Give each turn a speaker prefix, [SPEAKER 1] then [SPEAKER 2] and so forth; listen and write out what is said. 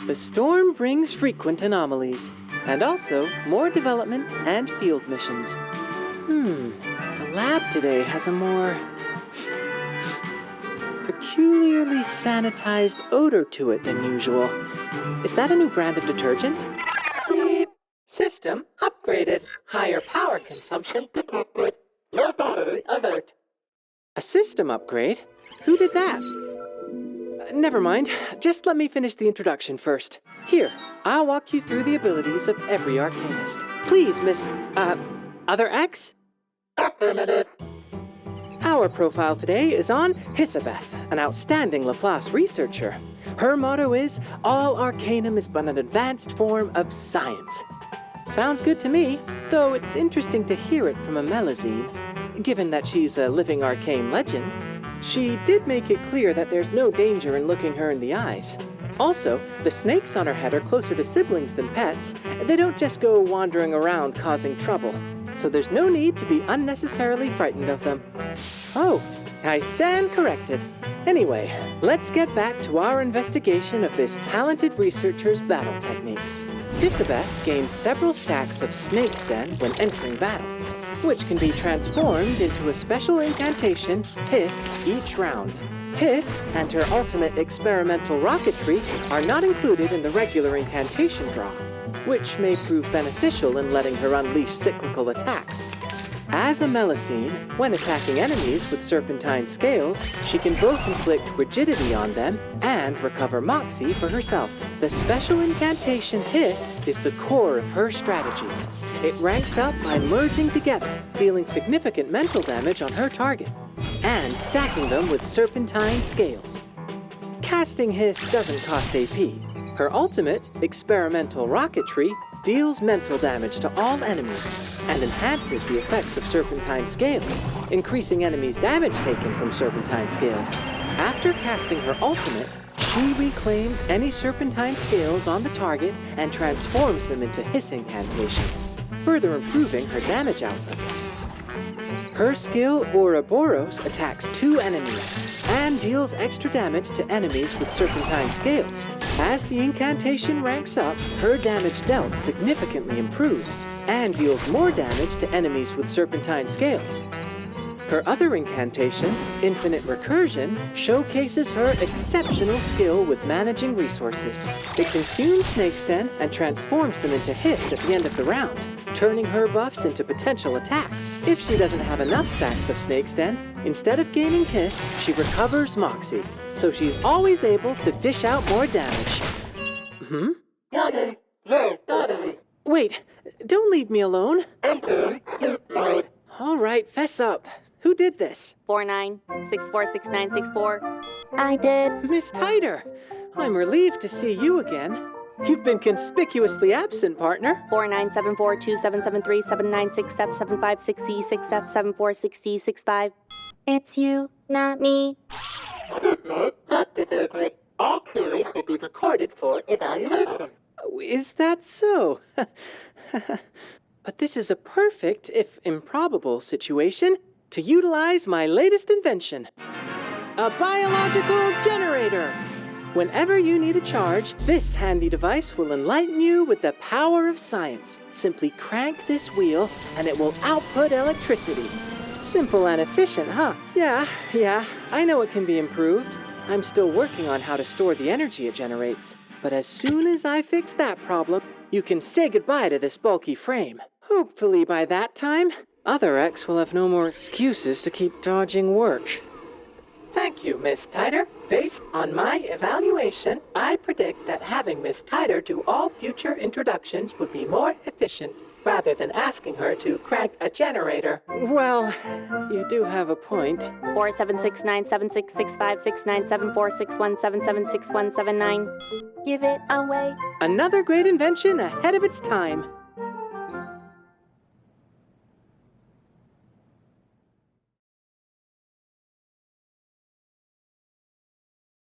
[SPEAKER 1] The storm brings frequent anomalies, and also more development and field missions. The lab today has a more peculiarly sanitized odor to it than usual. Is that a new brand of detergent? Beep. System upgraded. Higher power consumption detected. Low battery alert. A system upgrade? Who did that? Never mind. Just let me finish the introduction first. Here, I'll walk you through the abilities of every arcanist. Please, Miss, Other X? Affirmative. Our profile today is on Hissabeth, an outstanding Laplace researcher. Her motto is, all arcanum is but an advanced form of science. Sounds good to me, though it's interesting to hear it from a Melusine, given that she's a living arcane legend. She did make it clear that there's no danger in looking her in the eyes. Also, the snakes on her head are closer to siblings than pets. They don't just go wandering around causing trouble, so there's no need to be unnecessarily frightened of them. Oh, I stand corrected. Anyway, let's get back to our investigation of this talented researcher's battle techniques. Hissabeth gained several stacks of Snake's Den when entering battle, which can be transformed into a special incantation, Hiss, each round. Hiss and her ultimate experimental rocketry are not included in the regular incantation draw, which may prove beneficial in letting her unleash cyclical attacks. As a Melusine, when attacking enemies with serpentine scales, she can both inflict rigidity on them and recover moxie for herself. The special incantation Hiss is the core of her strategy. It ranks up by merging together, dealing significant mental damage on her target, and stacking them with serpentine scales. Casting Hiss doesn't cost AP. Her ultimate, experimental rocketry, deals mental damage to all enemies and enhances the effects of serpentine scales, increasing enemies' damage taken from serpentine scales. After casting her ultimate, she reclaims any serpentine scales on the target and transforms them into Hiss incantation, further improving her damage output. Her skill, Ouroboros, attacks 2 enemies and deals extra damage to enemies with serpentine scales. As the incantation ranks up, her damage dealt significantly improves and deals more damage to enemies with serpentine scales. Her other incantation, Infinite Recursion, showcases her exceptional skill with managing resources. It consumes Snake's Den and transforms them into Hiss at the end of the round, turning her buffs into potential attacks. If she doesn't have enough stacks of Snake's Den, instead of gaining Hiss, she recovers Moxie, so she's always able to dish out more damage. Wait, don't leave me alone. All right, fess up. Who did this?
[SPEAKER 2] 49646964. I did.
[SPEAKER 1] Miss Titer, I'm relieved to see you again. You've been conspicuously absent, partner.
[SPEAKER 2] 49742773796756E6F746065. It's you, not me.
[SPEAKER 3] All queries will be recorded for evaluation.
[SPEAKER 1] Is that so? But this is a perfect, if improbable, situation to utilize my latest invention. A biological generator. Whenever you need a charge, this handy device will enlighten you with the power of science. Simply crank this wheel and it will output electricity. Simple and efficient, huh? Yeah, I know it can be improved. I'm still working on how to store the energy it generates. But as soon as I fix that problem, you can say goodbye to this bulky frame. Hopefully by that time, Other X will have no more excuses to keep dodging work. Thank you, Miss Titer. Based on my evaluation, I predict that having Miss Titer do all future introductions would be more efficient, rather than asking her to crank a generator. Well, you do have a point.
[SPEAKER 2] 47697665697461776179. Give it away.
[SPEAKER 1] Another great invention ahead of its time.